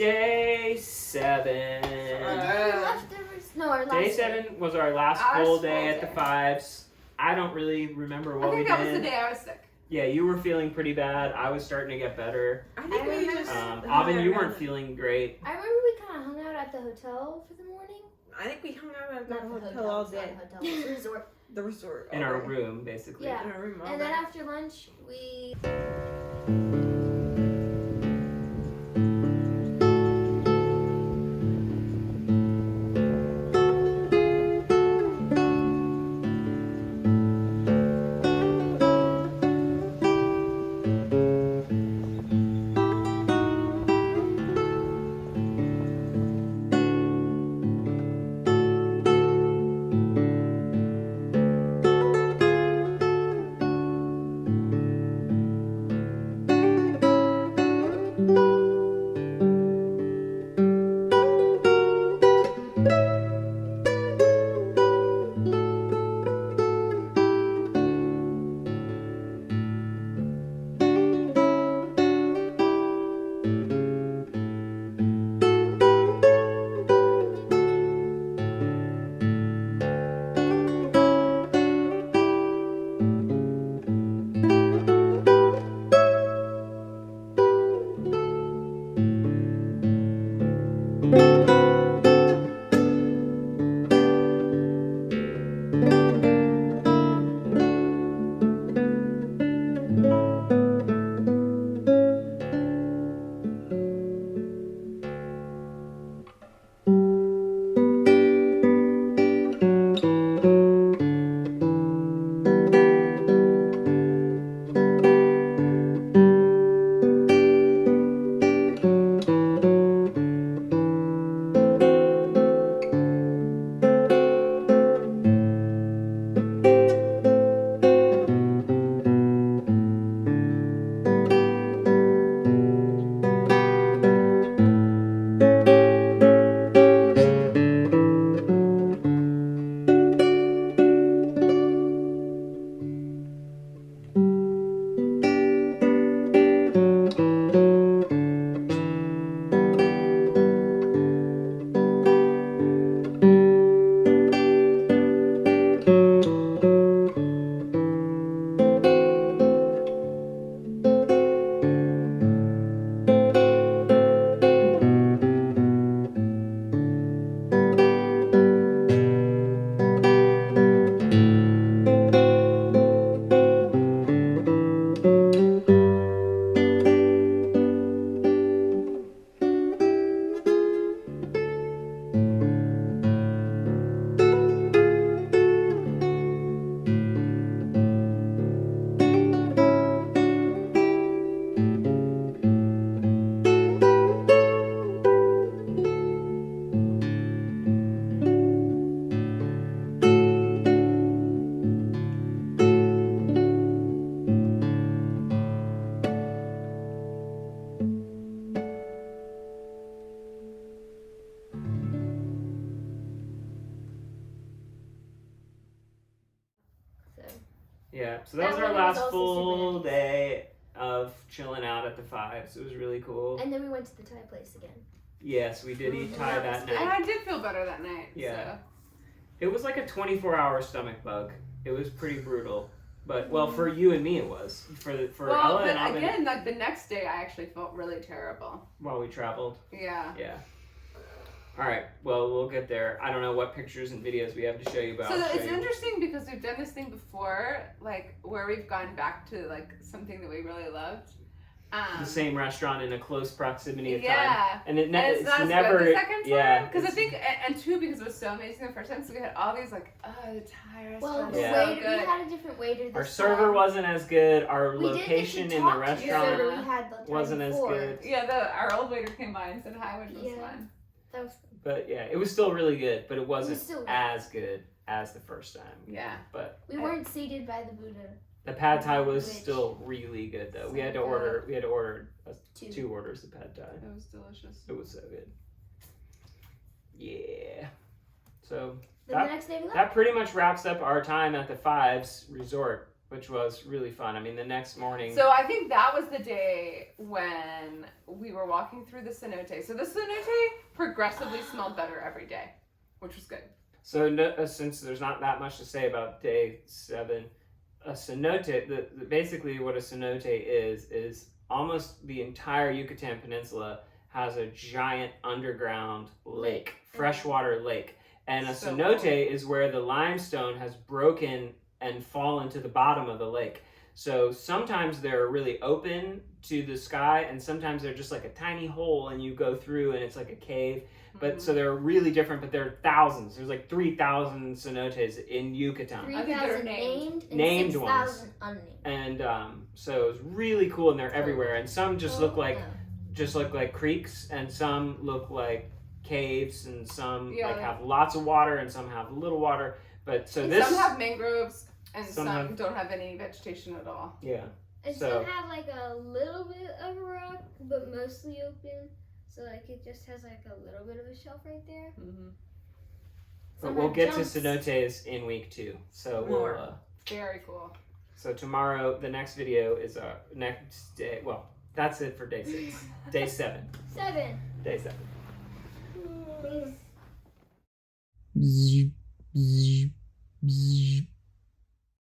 Day 7. Our last Day 7 was our last full day at the Fives. I don't really remember what we did. I think that was the day I was sick. Yeah, you were feeling pretty bad. I was starting to get better. I think we just. Avin, you weren't feeling great. I remember we kind of hung out at the hotel for the morning. I think we hung out at the Not hotel all day. Not the hotel, the resort. The resort. In our room, basically. Yeah. In our room all And day. then after lunch, we. Yeah, so that was our last full day of chilling out at the Fives. It was really cool. And then we went to the Thai place again. Yes, we did eat Thai that night. And I did feel better that night. Yeah. So. It was like a 24-hour stomach bug. It was pretty brutal. But, well, for you and me it was. For Ella and Avin, again, like the next day I actually felt really terrible. while we traveled. Yeah. Yeah. All right. Well, we'll get there. I don't know what pictures and videos we have to show you, but So I'll show it's you. interesting because we've done this thing before, like where we've gone back to like something that we really loved. The same restaurant in a close proximity of time. Yeah. And it's It's not never as good the second time. Yeah. Because I think, and two, because it was so amazing the first time, so we had all these like, oh, the Thai Well, restaurant. the Yeah. waiter, we had a different waiter this Our server time. wasn't as good. Our We did get to location in the talk to restaurant server we had the time wasn't as before. good. Yeah, our old waiter came by and said hi, which was Yeah. fun. That was But yeah, it was still really good, but it wasn't still good. as good as the first time. Yeah. But We weren't seated by the Buddha. the pad thai was Which- still really good though. We had to So order Two. 2 orders of pad thai. It was delicious. It was so good. Yeah. So Then the next day we left. that pretty much wraps up our time at the Fives Resort. which was really fun. I mean, the next morning. So I think that was the day when we were walking through the cenote. So the cenote progressively smelled better every day, which was good. So since there's not that much to say about day 7, a cenote, basically what a cenote is almost the entire Yucatan Peninsula has a giant underground lake, freshwater lake. And a So cenote cool. is where the limestone has broken and fallen to the bottom of the lake. So sometimes they're really open to the sky, and sometimes they're just like a tiny hole and you go through and it's like a cave. But so they're really different, but there are thousands. There's like 3,000 cenotes in Yucatan. 3,000 named. named and Named 6,000 unnamed. And so it's really cool, and they're everywhere. And some just look like creeks, and some look like caves, and some have lots of water, and some have little water. But so And this some have mangroves, and some some have- don't have any vegetation at all. yeah. And So- some have like a little bit of a rock, but mostly open. So like it just has like a little bit of a shelf right there. Mm-hmm. But Some we'll have get jumps. to cenotes in week 2. So More. we'll. Very cool. So tomorrow, the next video is our next day. Well, that's it for day 6. Day 7. 7. Day 7. Please. Bzz, bzz, bzz.